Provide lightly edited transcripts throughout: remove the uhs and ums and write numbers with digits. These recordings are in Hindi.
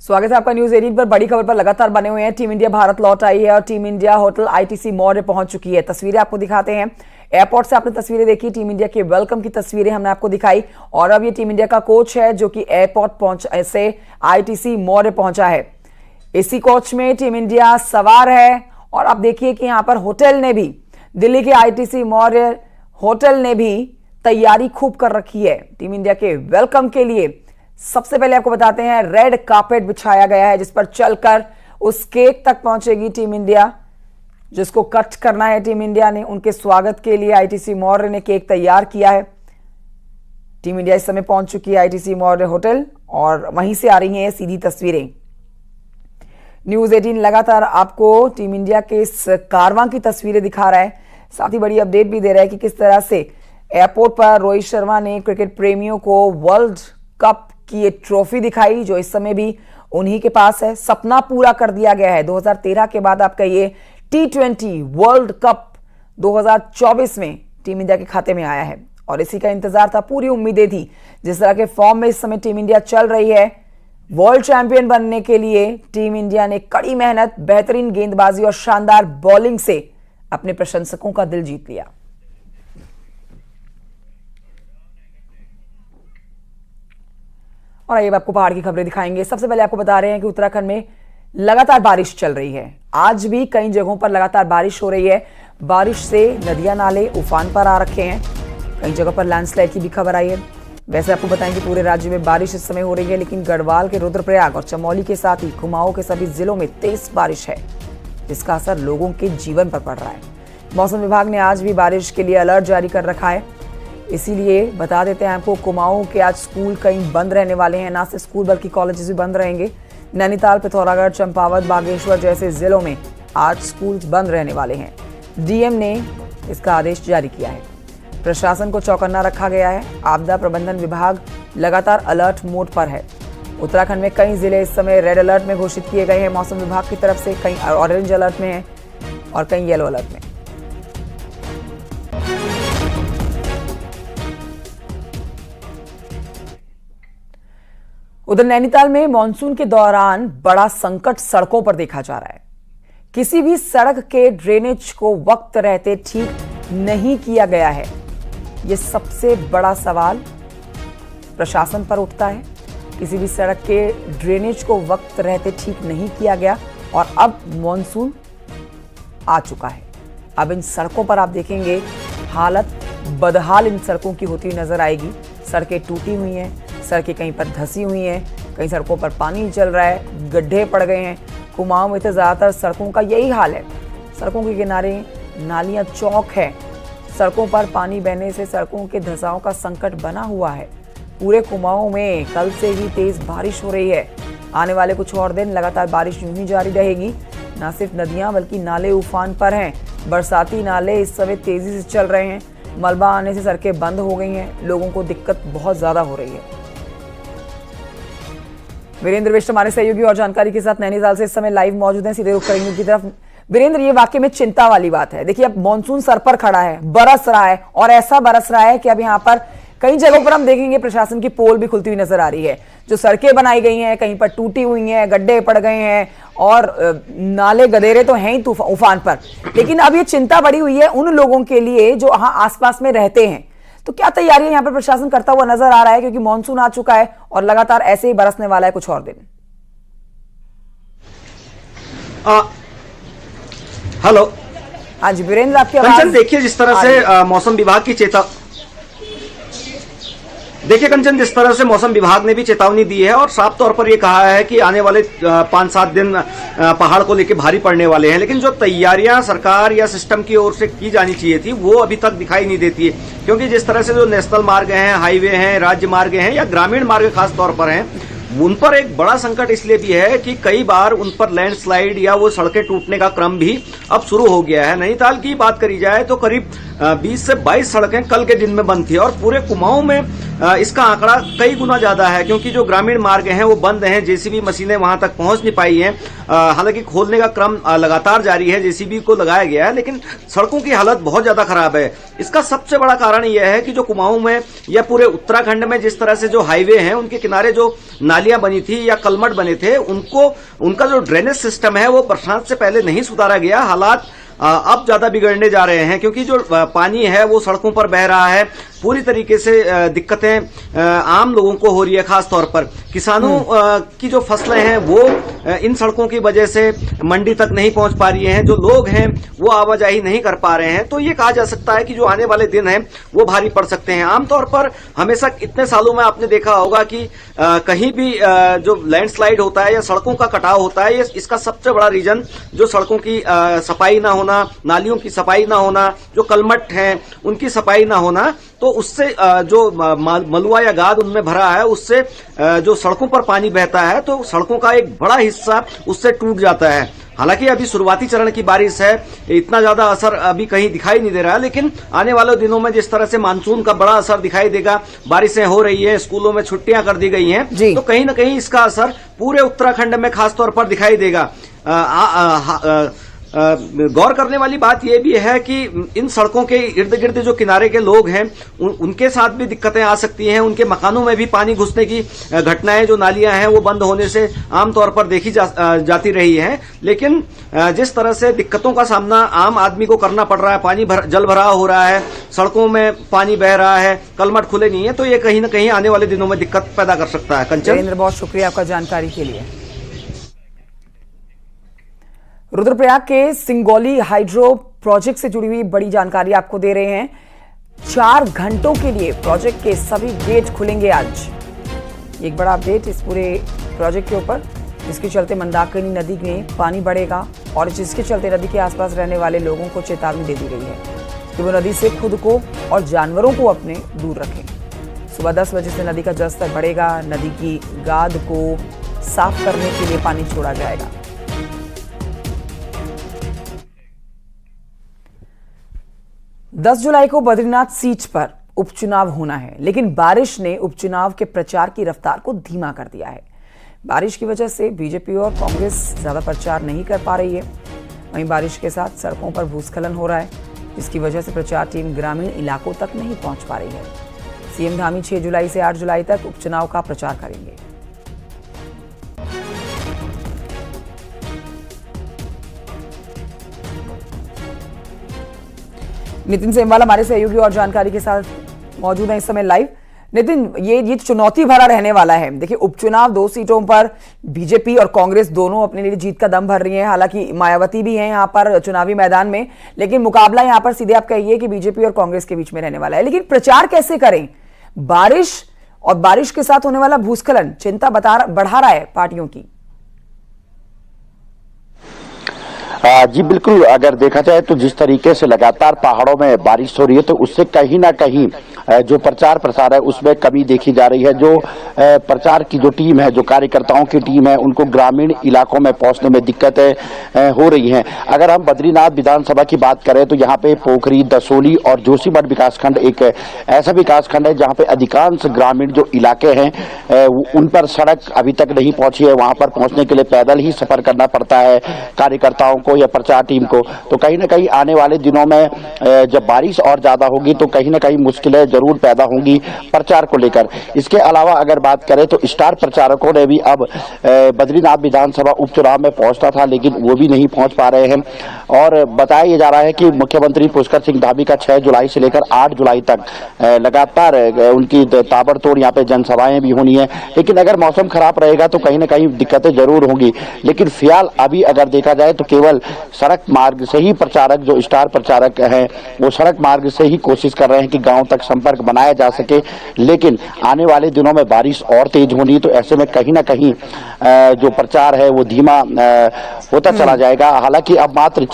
स्वागत है आपका न्यूज 18 पर। बड़ी खबर पर लगातार बने हुए हैं। टीम इंडिया भारत लौट आई है और team India hotel ITC mall में पहुंच चुकी है। तस्वीरें आपको दिखाते हैं। एयरपोर्ट से आपने तस्वीरें देखी, टीम इंडिया के वेलकम की तस्वीरें हमने आपको दिखाई। और अब ये टीम इंडिया का कोच है जो कि एयरपोर्ट से आईटीसी मॉल में पहुंचा है। इसी कोच में टीम इंडिया सवार है। और आप देखिए कि यहाँ पर होटल ने भी, दिल्ली के आईटीसी मॉल होटल ने भी तैयारी खूब कर रखी है टीम इंडिया के वेलकम के लिए। सबसे पहले आपको बताते हैं, रेड कार्पेट बिछाया गया है जिस पर चलकर उस केक तक पहुंचेगी टीम इंडिया, जिसको कट करना है टीम इंडिया ने। उनके स्वागत के लिए आईटीसी मॉल ने केक तैयार किया है। टीम इंडिया इस समय पहुंच चुकी है आईटीसी मॉल होटल और वहीं से आ रही हैं सीधी तस्वीरें। न्यूज 18 लगातार आपको टीम इंडिया के इस कारवां की तस्वीरें दिखा रहा है। साथ ही बड़ी अपडेट भी दे रहा है कि किस तरह से एयरपोर्ट पर रोहित शर्मा ने क्रिकेट प्रेमियों को वर्ल्ड कप की ये ट्रॉफी दिखाई जो इस समय भी उन्हीं के पास है। सपना पूरा कर दिया गया है। 2013 के बाद आपका ये T20 वर्ल्ड कप 2024 में टीम इंडिया के खाते में आया है और इसी का इंतजार था, पूरी उम्मीदें थी। जिस तरह के फॉर्म में इस समय टीम इंडिया चल रही है, वर्ल्ड चैंपियन बनने के लिए टीम इंडिया ने कड़ी मेहनत, बेहतरीन गेंदबाजी और शानदार बॉलिंग से अपने प्रशंसकों का दिल जीत लिया। और आइए आपको पहाड़ की खबरें दिखाएंगे। सबसे पहले आपको बता रहे हैं कि उत्तराखंड में लगातार बारिश चल रही है। आज भी कई जगहों पर लगातार बारिश हो रही है। बारिश से नदियां नाले उफान पर आ रखे हैं। कई जगह पर लैंडस्लाइड की भी खबर आई है। वैसे आपको बताएं कि पूरे राज्य में बारिश इस समय हो रही है, लेकिन गढ़वाल के रुद्रप्रयाग और चमोली के साथ ही कुमाऊं के सभी जिलों में तेज बारिश है, जिसका असर लोगों के जीवन पर पड़ रहा है। मौसम विभाग ने आज भी बारिश के लिए अलर्ट जारी कर रखा है। इसीलिए बता देते हैं आपको, कुमाऊं के आज स्कूल कहीं बंद रहने वाले हैं। ना सिर्फ स्कूल बल्कि कॉलेजेस भी बंद रहेंगे। नैनीताल, पिथौरागढ़, चंपावत, बागेश्वर जैसे जिलों में आज स्कूल बंद रहने वाले हैं। डीएम ने इसका आदेश जारी किया है। प्रशासन को चौकन्ना रखा गया है। आपदा प्रबंधन विभाग लगातार अलर्ट मोड पर है। उत्तराखंड में कई जिले इस समय रेड अलर्ट में घोषित किए गए हैं मौसम विभाग की तरफ से। कई ऑरेंज अलर्ट में है और कई येलो अलर्ट में। उधर नैनीताल में मानसून के दौरान बड़ा संकट सड़कों पर देखा जा रहा है। किसी भी सड़क के ड्रेनेज को वक्त रहते ठीक नहीं किया गया है। यह सबसे बड़ा सवाल प्रशासन पर उठता है। किसी भी सड़क के ड्रेनेज को वक्त रहते ठीक नहीं किया गया और अब मानसून आ चुका है। अब इन सड़कों पर आप देखेंगे हालत बदहाल इन सड़कों की होती हुई नजर आएगी। सड़कें टूटी हुई हैं, सड़कें कहीं पर धंसी हुई हैं, कई सड़कों पर पानी चल रहा है, गड्ढे पड़ गए हैं। कुमाऊं में तो ज़्यादातर सड़कों का यही हाल है। सड़कों के किनारे नालियां चौक है। सड़कों पर पानी बहने से सड़कों के धंसाव का संकट बना हुआ है। पूरे कुमाऊं में कल से ही तेज बारिश हो रही है। आने वाले कुछ और दिन लगातार बारिश यूं ही जारी रहेगी। न सिर्फ नदियां बल्कि नाले उफान पर हैं। बरसाती नाले इस समय तेजी से चल रहे हैं। मलबा आने से सड़कें बंद हो गई हैं। लोगों को दिक्कत बहुत ज्यादा हो रही है। वीरेंद्र बिष्ट हमारे सहयोगी और जानकारी के साथ नैनीताल से इस समय लाइव मौजूद हैं। सीधे रुख करेंगे उनकी तरफ। वीरेंद्र, ये वाकई में चिंता वाली बात है। देखिए, अब मानसून सर पर खड़ा है, बरस रहा है और ऐसा बरस रहा है कि अब यहाँ पर कई जगहों पर हम देखेंगे प्रशासन की पोल भी खुलती हुई नजर आ रही है। जो सड़कें बनाई गई हैं कहीं पर टूटी हुई हैं, गड्ढे पड़ गए हैं और नाले गदेरे तो हैं ही उफान पर। लेकिन अब ये चिंता बढ़ी हुई है उन लोगों के लिए जो वहां आसपास में रहते हैं। तो क्या तैयारियां यहाँ पर प्रशासन करता हुआ नजर आ रहा है, क्योंकि मानसून आ चुका है और लगातार ऐसे ही बरसने वाला है कुछ और दिन। हेलो, हाँ जी वीरेंद्र, आपकी आवाज। देखिए जिस तरह से मौसम विभाग की कंचन जिस तरह से मौसम विभाग ने भी चेतावनी दी है और साफ तौर पर यह कहा है कि आने वाले 5-7 दिन पहाड़ को लेकर भारी पड़ने वाले हैं। लेकिन जो तैयारियां सरकार या सिस्टम की ओर से की जानी चाहिए थी वो अभी तक दिखाई नहीं देती है, क्योंकि जिस तरह से जो नेशनल मार्ग हैं, हाईवे हैं, राज्य मार्ग हैं या ग्रामीण मार्ग खास तौर पर हैं, उन पर एक बड़ा संकट इसलिए भी है कि कई बार उन पर लैंडस्लाइड या वो सड़कें टूटने का क्रम भी अब शुरू हो गया है। नैनीताल की बात करी जाए तो करीब 20 से 22 सड़कें कल के दिन में बंद थी और पूरे कुमाऊं में इसका आंकड़ा कई गुना ज्यादा है, क्योंकि जो ग्रामीण मार्ग हैं वो बंद हैं। जेसीबी मशीनें वहां तक पहुंच नहीं पाई हैं। हालांकि खोलने का क्रम लगातार जारी है, जेसीबी को लगाया गया है, लेकिन सड़कों की हालत बहुत ज्यादा खराब है। इसका सबसे बड़ा कारण यह है कि जो कुमाऊं में या पूरे उत्तराखंड में जिस तरह से जो हाईवे हैं उनके किनारे जो नाली नालियां बनी थी या कलमट बने थे, उनका जो ड्रेनेज सिस्टम है वो बरसात से पहले नहीं सुधारा गया। हालात अब ज्यादा बिगड़ने जा रहे हैं, क्योंकि जो पानी है वो सड़कों पर बह रहा है। पूरी तरीके से दिक्कतें आम लोगों को हो रही है। खास तौर पर किसानों की जो फसलें हैं वो इन सड़कों की वजह से मंडी तक नहीं पहुंच पा रही हैं। जो लोग हैं वो आवाजाही नहीं कर पा रहे हैं। तो ये कहा जा सकता है कि जो आने वाले दिन हैं वो भारी पड़ सकते हैं। आमतौर पर हमेशा इतने सालों में आपने देखा होगा कि कहीं भी जो लैंडस्लाइड होता है या सड़कों का कटाव होता है, इसका सबसे बड़ा रीजन जो सड़कों की सफाई ना होना, नालियों की सफाई ना होना, जो कलमट हैं उनकी सफाई ना होना, तो उससे जो मलुआ या गाद उनमें भरा है उससे जो सड़कों पर पानी बहता है तो सड़कों का एक बड़ा हिस्सा उससे टूट जाता है। हालांकि अभी शुरुआती चरण की बारिश है, इतना ज्यादा असर अभी कहीं दिखाई नहीं दे रहा, लेकिन आने वाले दिनों में जिस तरह से मानसून का बड़ा असर दिखाई देगा, बारिशें हो रही है, स्कूलों में छुट्टियां कर दी गई हैं, तो कहीं ना कहीं इसका असर पूरे उत्तराखंड में खासतौर पर दिखाई देगा। गौर करने वाली बात यह भी है कि इन सड़कों के इर्द गिर्द जो किनारे के लोग हैं उनके साथ भी दिक्कतें आ सकती हैं। उनके मकानों में भी पानी घुसने की घटनाएं, जो नालियां हैं वो बंद होने से आमतौर पर देखी जाती रही हैं। लेकिन जिस तरह से दिक्कतों का सामना आम आदमी को करना पड़ रहा है, जल भराव हो रहा है, सड़कों में पानी बह रहा है, कलमट खुले नहीं है, तो ये कहीं ना कहीं आने वाले दिनों में दिक्कत पैदा कर सकता है। कंचन, बहुत शुक्रिया आपका जानकारी के लिए। रुद्रप्रयाग के सिंगोली हाइड्रो प्रोजेक्ट से जुड़ी हुई बड़ी जानकारी आपको दे रहे हैं। 4 घंटों के लिए प्रोजेक्ट के सभी गेट खुलेंगे आज। एक बड़ा अपडेट इस पूरे प्रोजेक्ट के ऊपर, जिसके चलते मंदाकिनी नदी में पानी बढ़ेगा और जिसके चलते नदी के आसपास रहने वाले लोगों को चेतावनी दे दी गई है कि वो नदी से खुद को और जानवरों को अपने दूर रखें। सुबह 10 बजे से नदी का जलस्तर बढ़ेगा। नदी की गाद को साफ करने के लिए पानी छोड़ा जाएगा। 10 जुलाई को बद्रीनाथ सीट पर उपचुनाव होना है, लेकिन बारिश ने उपचुनाव के प्रचार की रफ्तार को धीमा कर दिया है। बारिश की वजह से बीजेपी और कांग्रेस ज्यादा प्रचार नहीं कर पा रही है। वहीं बारिश के साथ सड़कों पर भूस्खलन हो रहा है, जिसकी वजह से प्रचार टीम ग्रामीण इलाकों तक नहीं पहुंच पा रही है। सीएम धामी 6 जुलाई से 8 जुलाई तक उपचुनाव का प्रचार करेंगे। नितिन सेमवाल हमारे सहयोगी और जानकारी के साथ मौजूद है इस समय लाइव। नितिन, ये चुनौती भरा रहने वाला है। देखिए, उपचुनाव 2 सीटों पर बीजेपी और कांग्रेस दोनों अपने लिए जीत का दम भर रही हैं। हालांकि मायावती भी हैं यहां पर चुनावी मैदान में, लेकिन मुकाबला यहां पर सीधे आप कहिए कि बीजेपी और कांग्रेस के बीच में रहने वाला है। लेकिन प्रचार कैसे करें? बारिश और बारिश के साथ होने वाला भूस्खलन चिंता बढ़ा रहा है पार्टियों की। जी बिल्कुल, अगर देखा जाए तो जिस तरीके से लगातार पहाड़ों में बारिश हो रही है तो उससे कहीं ना कहीं जो प्रचार प्रसार है उसमें कमी देखी जा रही है। जो प्रचार की जो टीम है, जो कार्यकर्ताओं की टीम है, उनको ग्रामीण इलाकों में पहुंचने में दिक्कतें हो रही हैं। अगर हम बद्रीनाथ विधानसभा की बात करें तो यहाँ पे पोखरी, दसोली और जोशीमठ विकासखंड एक ऐसा विकासखंड है जहाँ पे अधिकांश ग्रामीण जो इलाके हैं उन पर सड़क अभी तक नहीं पहुंची है। वहां पर पहुंचने के लिए पैदल ही सफर करना पड़ता है कार्यकर्ताओं को या प्रचार टीम को। तो कहीं ना कहीं आने वाले दिनों में जब बारिश और ज्यादा होगी तो कहीं ना कहीं मुश्किलें जरूर पैदा होंगी प्रचार को लेकर। इसके अलावा अगर बात करें तो स्टार प्रचारकों ने भी अब बद्रीनाथ विधानसभा उपचुनाव में पहुंचना था, लेकिन वो भी नहीं पहुंच पा रहे हैं। और बताया जा रहा है कि मुख्यमंत्री पुष्कर सिंह धामी का 6 जुलाई से लेकर 8 जुलाई तक लगातार उनकी ताबड़तोड़ यहाँ पे जनसभाएं भी होनी है। लेकिन अगर मौसम खराब रहेगा तो कहीं ना कहीं दिक्कतें जरूर होंगी। लेकिन फिलहाल अभी अगर देखा जाए तो केवल सड़क मार्ग से ही प्रचारक, जो स्टार प्रचारक हैं, वो सड़क मार्ग से ही कोशिश कर रहे हैं कि गांव तक संपर्क बनाया जा सके। लेकिन आने वाले दिनों में बारिश और तेज होनी, तो ऐसे में कहीं ना कहीं जो प्रचार है वो धीमा होता चला जाएगा। हालांकि अब मात्र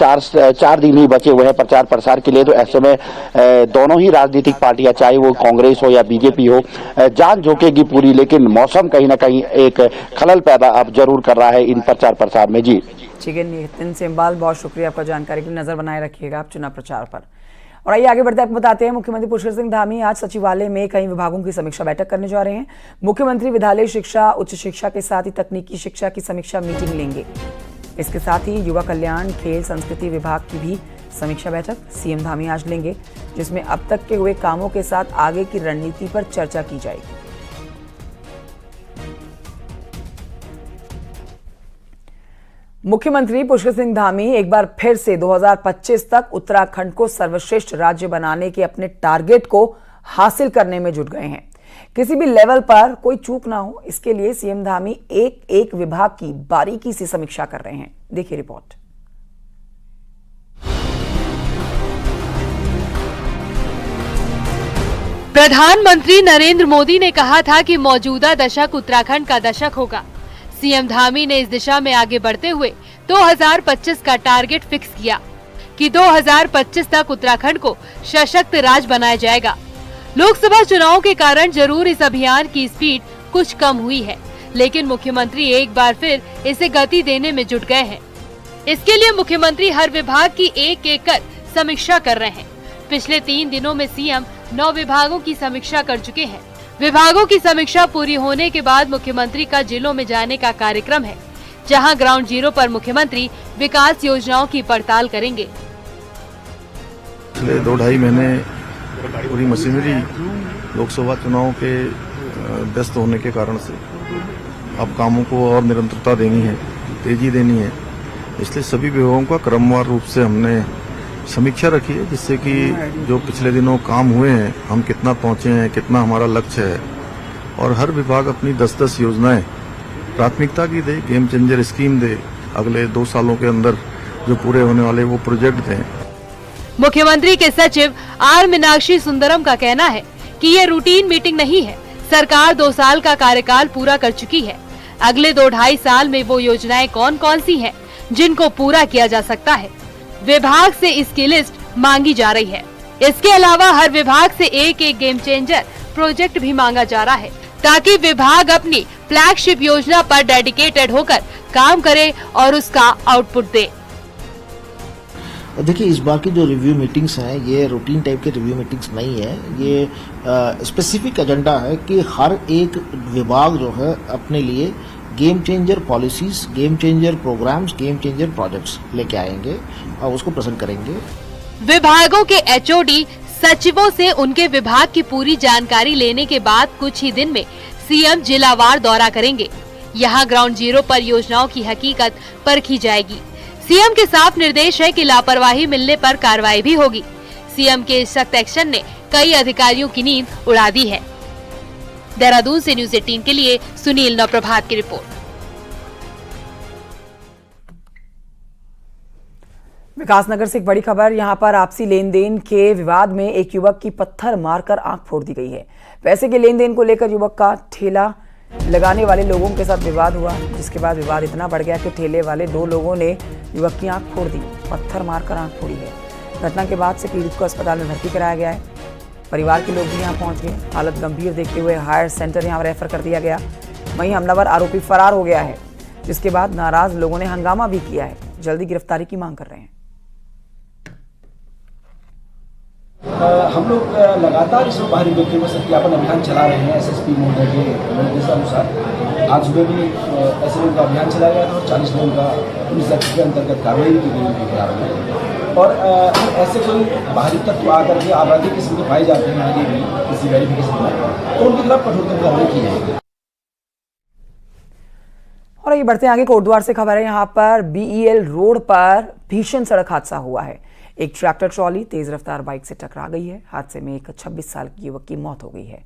4 दिन ही बचे हुए हैं प्रचार प्रसार के लिए। तो ऐसे में दोनों ही राजनीतिक पार्टियां, चाहे वो कांग्रेस हो या बीजेपी हो, जान झोंकेगी पूरी। लेकिन मौसम कहीं ना कहीं एक खलल पैदा अब जरूर कर रहा है इन प्रचार प्रसार में। जी ठीक है नितिन सेमवाल, बहुत शुक्रिया आपका जानकारी के लिए। नजर बनाए रखिएगा आप चुनाव प्रचार पर। और आइए आगे बढ़ते आपको बताते हैं, मुख्यमंत्री पुष्कर सिंह धामी आज सचिवालय में कई विभागों की समीक्षा बैठक करने जा रहे हैं। मुख्यमंत्री विद्यालय शिक्षा, उच्च शिक्षा के साथ ही तकनीकी शिक्षा की समीक्षा मीटिंग लेंगे। इसके साथ ही युवा कल्याण, खेल, संस्कृति विभाग की भी समीक्षा बैठक सीएम धामी आज लेंगे, जिसमें अब तक के हुए कामों के साथ आगे की रणनीति पर चर्चा की जाएगी। मुख्यमंत्री पुष्कर सिंह धामी एक बार फिर से 2025 तक उत्तराखंड को सर्वश्रेष्ठ राज्य बनाने के अपने टारगेट को हासिल करने में जुट गए हैं। किसी भी लेवल पर कोई चूक ना हो, इसके लिए सीएम धामी एक एक विभाग की बारीकी से समीक्षा कर रहे हैं। देखिए रिपोर्ट। प्रधानमंत्री नरेंद्र मोदी ने कहा था कि मौजूदा दशक उत्तराखंड का दशक होगा। सीएम धामी ने इस दिशा में आगे बढ़ते हुए 2025 का टारगेट फिक्स किया कि 2025 तक उत्तराखंड को सशक्त राज्य बनाया जाएगा। लोकसभा चुनाव के कारण जरूर इस अभियान की स्पीड कुछ कम हुई है, लेकिन मुख्यमंत्री एक बार फिर इसे गति देने में जुट गए हैं। इसके लिए मुख्यमंत्री हर विभाग की एक एक कर समीक्षा कर रहे हैं। पिछले 3 दिनों में सीएम 9 विभागों की समीक्षा कर चुके हैं। विभागों की समीक्षा पूरी होने के बाद मुख्यमंत्री का जिलों में जाने का कार्यक्रम है, जहां ग्राउंड जीरो पर मुख्यमंत्री विकास योजनाओं की पड़ताल करेंगे। पिछले 2-2.5 महीने पूरी मशीनरी लोकसभा चुनाव के व्यस्त होने के कारण से अब कामों को और निरंतरता देनी है, तेजी देनी है। इसलिए सभी विभागों का क्रमवार रूप से हमने समीक्षा रखी है, जिससे कि जो पिछले दिनों काम हुए हैं, हम कितना पहुंचे हैं, कितना हमारा लक्ष्य है, और हर विभाग अपनी 10-10 योजनाएं प्राथमिकता की दे, गेम चेंजर स्कीम दे, अगले 2 सालों के अंदर जो पूरे होने वाले वो प्रोजेक्ट दें। मुख्यमंत्री के सचिव आर मीनाक्षी सुंदरम का कहना है कि ये रूटीन मीटिंग नहीं है। सरकार 2 साल का कार्यकाल पूरा कर चुकी है। अगले 2-2.5 साल में वो योजनाएं कौन कौन सी हैं, जिनको पूरा किया जा सकता है। विभाग से इसकी लिस्ट मांगी जा रही है। इसके अलावा हर विभाग से एक एक गेम चेंजर प्रोजेक्ट भी मांगा जा रहा है, ताकि विभाग अपनी फ्लैगशिप योजना पर डेडिकेटेड होकर काम करे और उसका आउटपुट दे। देखिए, इस बार की जो रिव्यू मीटिंग्स हैं, ये रूटीन टाइप के रिव्यू मीटिंग्स नहीं है। ये स्पेसिफिक एजेंडा है कि हर एक विभाग जो है अपने लिए game changer policies, game changer programs, game changer projects लेके आएंगे और उसको प्रेजेंट करेंगे। विभागों के एचओडी सचिवों से उनके विभाग की पूरी जानकारी लेने के बाद कुछ ही दिन में सीएम जिलावार दौरा करेंगे। यहाँ ग्राउंड जीरो पर योजनाओं की हकीकत परखी जाएगी। सीएम के साफ निर्देश है कि लापरवाही मिलने पर कार्रवाई भी होगी। सीएम के सख्त एक्शन ने कई अधिकारियों की नींद उड़ा दी है। देहरादून से न्यूज़ 18 के लिए सुनील नवप्रभात की रिपोर्ट। विकासनगर से एक बड़ी खबर। यहां पर आपसी लेन देन के विवाद में एक युवक की पत्थर मारकर आंख फोड़ दी गई है। पैसे के लेन देन को लेकर युवक का ठेला लगाने वाले लोगों के साथ विवाद हुआ, जिसके बाद विवाद इतना बढ़ गया कि ठेले वाले 2 लोगों ने युवक की आंख फोड़ दी, पत्थर मारकर आंख फोड़ी है। घटना के बाद से पीड़ित को अस्पताल में भर्ती कराया गया है। परिवार के लोग भी यहां पहुंच गए। हालत गंभीर देखते हुए हायर सेंटर यहां रेफर कर दिया गया। वहीं हमलावर आरोपी फरार हो गया है, जिसके बाद नाराज लोगों ने हंगामा भी किया है। जल्दी गिरफ्तारी की मांग कर रहे हैं। हम लोग लगातार इसमें बाहरी व्यक्तियों में सत्यापन अभियान चला रहे हैं। एसएसपी महोदय के निर्देशानुसार आज सुबह भी ऐसे लोगों का अभियान चलाया गया था और 40 लोगों का पुलिस एक्ट के अंतर्गत कार्रवाई की गई उनके खिलाफ में। और ऐसे कोई बाहरी तत्व आकर के आपराधिक किस्म के पाए जाते हैं आगे भी किसी वेरिफिकेशन में, तो उनके खिलाफ कठोरतम कार्रवाई की जाएगी। और ये बढ़ते आगे कोटद्वार से खबर है। यहाँ पर बीईएल रोड पर भीषण सड़क हादसा हुआ है। एक ट्रैक्टर ट्रॉली तेज रफ्तार बाइक से टकरा गई है। हादसे में एक 26 साल के युवक की मौत हो गई है,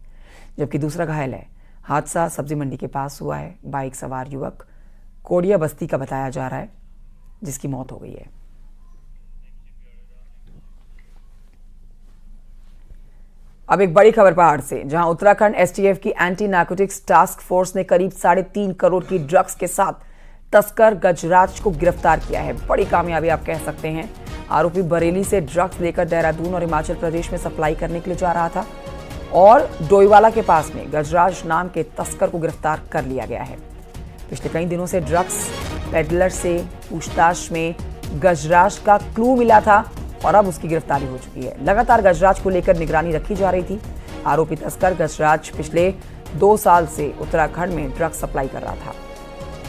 जबकि दूसरा घायल है। हादसा सब्जी मंडी के पास हुआ है। बाइक सवार युवक कोडिया बस्ती का बताया जा रहा है, जिसकी मौत हो गई है। अब एक बड़ी खबर पहाड़ से, जहां उत्तराखंड एसटीएफ की एंटी नार्कोटिक्स टास्क फोर्स ने करीब 3.5 करोड़ की ड्रग्स के साथ तस्कर गजराज को गिरफ्तार किया है। बड़ी कामयाबी आप कह सकते हैं। आरोपी बरेली से ड्रग्स लेकर देहरादून और हिमाचल प्रदेश में सप्लाई करने के लिए जा रहा था और डोईवाला के पास में गजराज नाम के तस्कर को गिरफ्तार कर लिया गया है। पिछले कई दिनों से ड्रग्स पेडलर से पूछताछ में गजराज का क्लू मिला था और अब उसकी गिरफ्तारी हो चुकी है। लगातार गजराज को लेकर निगरानी रखी जा रही थी। आरोपी तस्कर गजराज पिछले 2 साल से उत्तराखंड में ड्रग्स सप्लाई कर रहा था।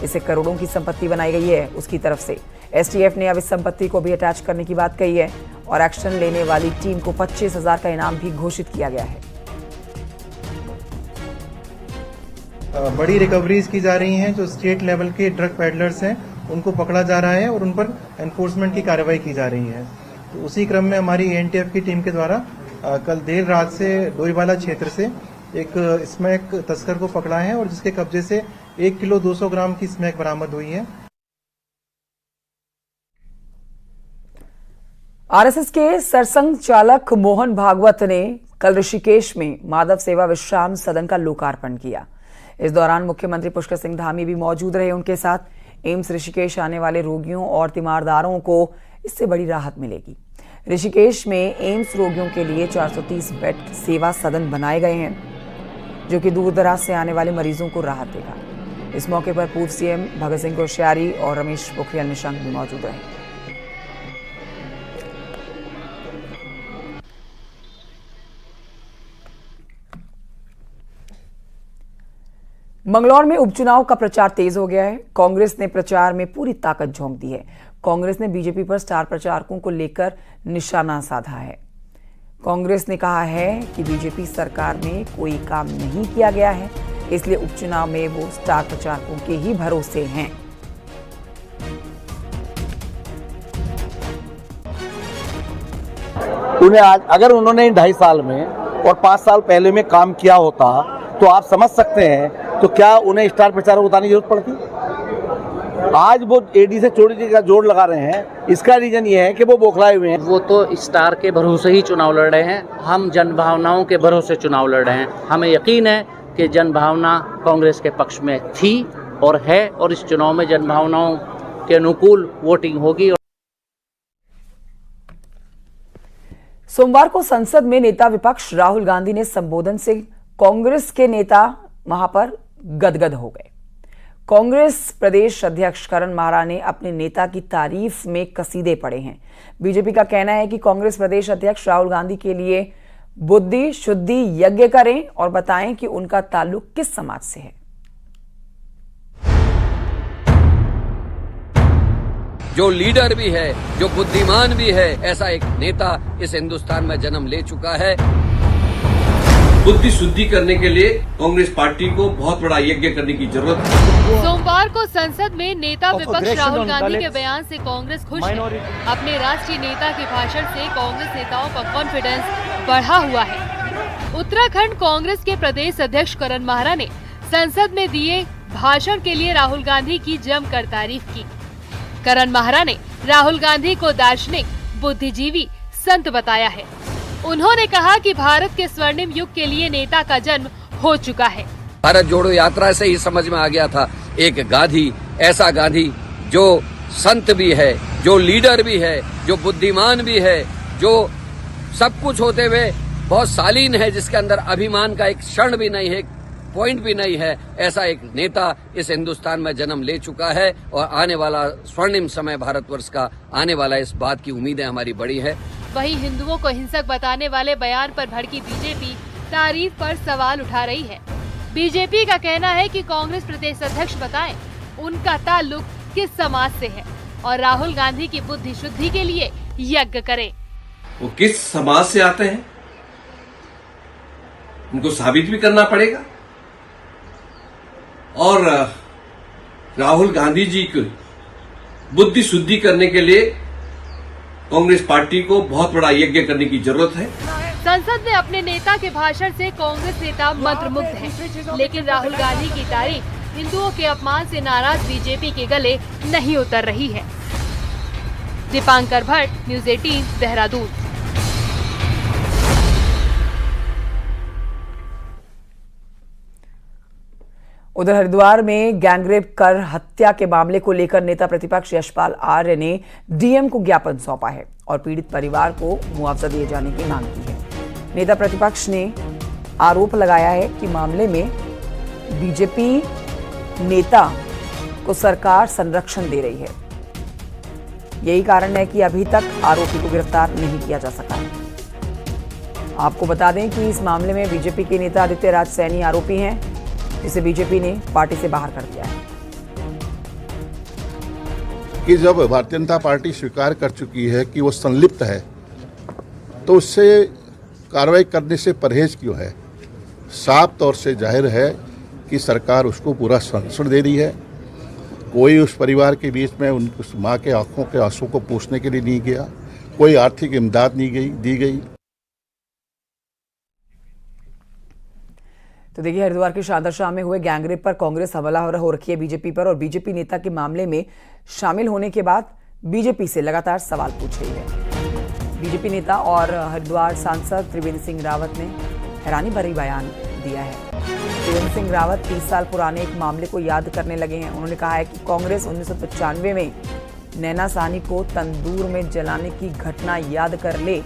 इसे करोड़ों की संपत्ति बनाई गई है उसकी तरफ से। एसटीएफ ने अब इस संपत्ति को भी अटैच करने की बात कही है और एक्शन लेने वाली टीम को 25,000 का इनाम भी घोषित किया गया है। बड़ी रिकवरीज की जा रही हैं। जो स्टेट लेवल के ड्रग पैडलर्स हैं उनको पकड़ा जा रहा है और उन पर एनफोर्समेंट की कार्रवाई की जा रही है। तो उसी क्रम में हमारी एनटीएफ की टीम के द्वारा कल देर रात से डोईवाला क्षेत्र से एक स्मैक तस्कर को पकड़ा है और जिसके कब्जे से 1 किलो 200 ग्राम की स्मैक बरामद हुई है। आरएसएस के सरसंघ चालक मोहन भागवत ने कल ऋषिकेश में माधव सेवा विश्राम सदन का लोकार्पण किया। इस दौरान मुख्यमंत्री पुष्कर सिंह धामी भी मौजूद रहे। उनके साथ एम्स ऋषिकेश आने वाले रोगियों और तीमारदारों को इससे बड़ी राहत मिलेगी। ऋषिकेश में एम्स रोगियों के लिए 430 बेड सेवा सदन बनाए गए हैं, जो कि दूर दराज से आने वाले मरीजों को राहत देगा। इस मौके पर पूर्व सीएम भगत सिंह कोश्यारी और रमेश पोखरियाल निशंक भी मौजूद रहे। मंगलौर में उपचुनाव का प्रचार तेज हो गया है। कांग्रेस ने प्रचार में पूरी ताकत झोंक दी है। कांग्रेस ने बीजेपी पर स्टार प्रचारकों को लेकर निशाना साधा है। कांग्रेस ने कहा है कि बीजेपी सरकार में कोई काम नहीं किया गया है, इसलिए उपचुनाव में वो स्टार प्रचारकों के ही भरोसे हैं। उन्हें आज अगर उन्होंने 2.5 साल में और 5 साल पहले में काम किया होता तो आप समझ सकते हैं तो क्या उन्हें स्टार प्रचारक बताने की जरूरत पड़ती। आज वो एडी से चोटी का जोड़ लगा रहे हैं, इसका रीजन ये है कि वो बौखलाए हुए हैं। वो तो स्टार के भरोसे ही चुनाव लड़ रहे हैं, हम जनभावनाओं के भरोसे चुनाव लड़ रहे हैं। हमें यकीन है कि जनभावना कांग्रेस के पक्ष में थी और है, और इस चुनाव में जनभावनाओं के अनुकूल वोटिंग होगी। सोमवार को संसद में नेता विपक्ष राहुल गांधी ने संबोधन से कांग्रेस के नेता वहां पर गदगद हो गए। कांग्रेस प्रदेश अध्यक्ष करण माहरा ने अपने नेता की तारीफ में कसीदे पढ़े हैं। बीजेपी का कहना है कि कांग्रेस प्रदेश अध्यक्ष राहुल गांधी के लिए बुद्धि शुद्धि यज्ञ करें और बताएं कि उनका ताल्लुक किस समाज से है। जो लीडर भी है, जो बुद्धिमान भी है, ऐसा एक नेता इस हिंदुस्तान में जन्म ले चुका है। बुद्धि शुद्धि करने के लिए कांग्रेस पार्टी को बहुत बड़ा यज्ञ करने की जरूरत है। सोमवार को संसद में नेता विपक्ष राहुल गांधी के बयान से कांग्रेस खुश है। अपने राष्ट्रीय नेता के भाषण से कांग्रेस नेताओं का कॉन्फिडेंस बढ़ा हुआ है। उत्तराखंड कांग्रेस के प्रदेश अध्यक्ष करण माहरा ने संसद में दिए भाषण के लिए राहुल गांधी की जमकर तारीफ की। करण माहरा ने राहुल गांधी को दार्शनिक, बुद्धिजीवी, संत बताया है। उन्होंने कहा कि भारत के स्वर्णिम युग के लिए नेता का जन्म हो चुका है। भारत जोड़ो यात्रा से ही समझ में आ गया था, एक गांधी, ऐसा गांधी जो संत भी है, जो लीडर भी है, जो बुद्धिमान भी है, जो सब कुछ होते हुए बहुत शालीन है, जिसके अंदर अभिमान का एक क्षण भी नहीं है, पॉइंट भी नहीं है। ऐसा एक नेता इस हिंदुस्तान में जन्म ले चुका है और आने वाला स्वर्णिम समय भारतवर्ष का आने वाला, इस बात की उम्मीदें हमारी बड़ी है। वहीं हिंदुओं को हिंसक बताने वाले बयान पर भड़की बीजेपी तारीफ पर सवाल उठा रही है। बीजेपी का कहना है कि कांग्रेस प्रदेश अध्यक्ष बताएं उनका ताल्लुक किस समाज से है और राहुल गांधी की बुद्धि शुद्धि के लिए यज्ञ करें। वो किस समाज से आते हैं उनको साबित भी करना पड़ेगा, और राहुल गांधी जी की बुद्धि शुद्धि करने के लिए कांग्रेस पार्टी को बहुत बड़ा यज्ञ करने की जरूरत है। संसद में अपने नेता के भाषण से कांग्रेस नेता मंत्रमुग्ध हैं, लेकिन राहुल गांधी की तारीफ हिंदुओं के अपमान से नाराज बीजेपी के गले नहीं उतर रही है। दीपांकर भट्ट, न्यूज़ 18, देहरादून। उधर हरिद्वार में गैंगरेप कर हत्या के मामले को लेकर नेता प्रतिपक्ष यशपाल आर्य ने डीएम को ज्ञापन सौंपा है और पीड़ित परिवार को मुआवजा दिए जाने की मांग की है। नेता प्रतिपक्ष ने आरोप लगाया है कि मामले में बीजेपी नेता को सरकार संरक्षण दे रही है। यही कारण है कि अभी तक आरोपी को गिरफ्तार नहीं किया जा सका है। आपको बता दें कि इस मामले में बीजेपी के नेता आदित्य राज सैनी आरोपी हैं, जिसे बीजेपी ने पार्टी से बाहर कर दिया है। कि जब भारतीय जनता पार्टी स्वीकार कर चुकी है कि वो संलिप्त है, तो उससे कार्रवाई करने से परहेज क्यों है? साफ तौर से जाहिर है कि सरकार उसको पूरा संरक्षण दे रही है कोई उस परिवार के बीच में उस माँ के आंखों के आंसू को पूछने के लिए नहीं गया, कोई आर्थिक इमदाद नहीं दी गई। तो देखिए, हरिद्वार के शादरशाह में हुए गैंगरेप पर कांग्रेस हमला हो रखी है बीजेपी पर, और बीजेपी नेता के मामले में शामिल होने के बाद बीजेपी से लगातार सवाल पूछ रही है। बीजेपी नेता और हरिद्वार सांसद त्रिवेंद्र सिंह रावत ने हैरानी भरी बयान दिया है। त्रिवेंद्र सिंह रावत 30 साल पुराने एक मामले को याद करने लगे हैं। उन्होंने कहा है कि कांग्रेस 1995 में नैना साहनी को तंदूर में जलाने की घटना याद कर ले।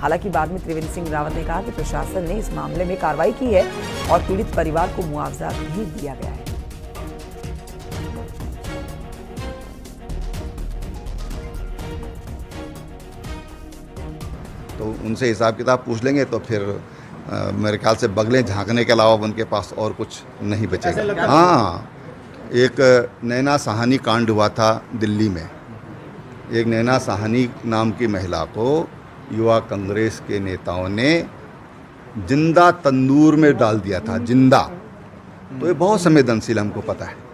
हालांकि बाद में त्रिवेंद्र सिंह रावत ने कहा कि प्रशासन ने इस मामले में कार्रवाई की है और पीड़ित परिवार को मुआवजा भी दिया गया है। तो उनसे हिसाब किताब पूछ लेंगे तो फिर मेरे ख्याल से बगलें झांकने के अलावा उनके पास और कुछ नहीं बचेगा। हाँ, एक नैना साहनी कांड हुआ था दिल्ली में। एक नैना साहनी नाम की महिला को युवा कांग्रेस के नेताओं ने जिंदा तंदूर में डाल दिया था, जिंदा। तो ये बहुत संवेदनशील, हमको पता है।